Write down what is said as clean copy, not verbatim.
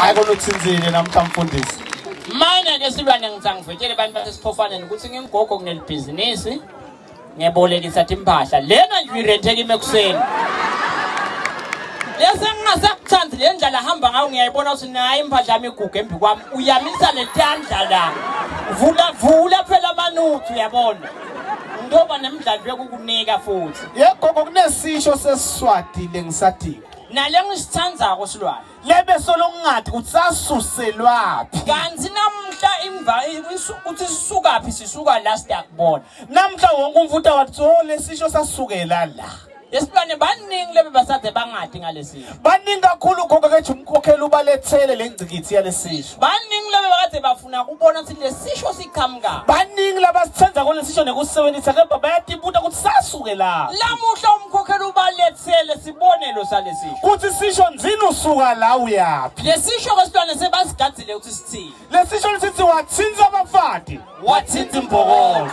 Hayi konutsinzile namhla mfundisi. Mina ke Slwane ngitsangifetshele abantu basesiphofana ukuthi ngingogo kunelibhizinisi ngebolekisa impahla. Lena nje uyirenteka imekuseni. Lese ngingasakuthandi le ndlela hamba ngayo ngiyayibona ukuthi nayi impahla yami igugu embi kwami. Uyamisa le tandla la. Vula phela amanuthu uyabona. Ndoba nemidlalo yokukunika futhi. Yegogo kunesisho sesiswati lengisathi. Nale ngisithandzako Slwane. Lebe solongathi kutsasuselwaphi. Kanti namhla uthi sisukaphi sisuka la siyakubona. Namhla wonke umfuta wathi lesisho sasukela la. Esibane baningi lebe basade bangadi ngalesisho. Baningi kakhulu gogo ke umkhokhela ubalethele lengcikithi yalesisho. Baningi lebe bakade bafuna ukubona ukuthi lesisho sikhamka. Baningi labasithenza kolesisho nekusebenzisa kepha bayatibuta ukuthi sasuke la. Lamuhla umkhokhela ubalethele sibonelo salesisho. Kuthi sisho nzini usuka la uyapi. Lesisho kwesilwane sebasigadzile ukuthi sithini. Lesisho lisithi wathinza abafati, wathinza imbokodo.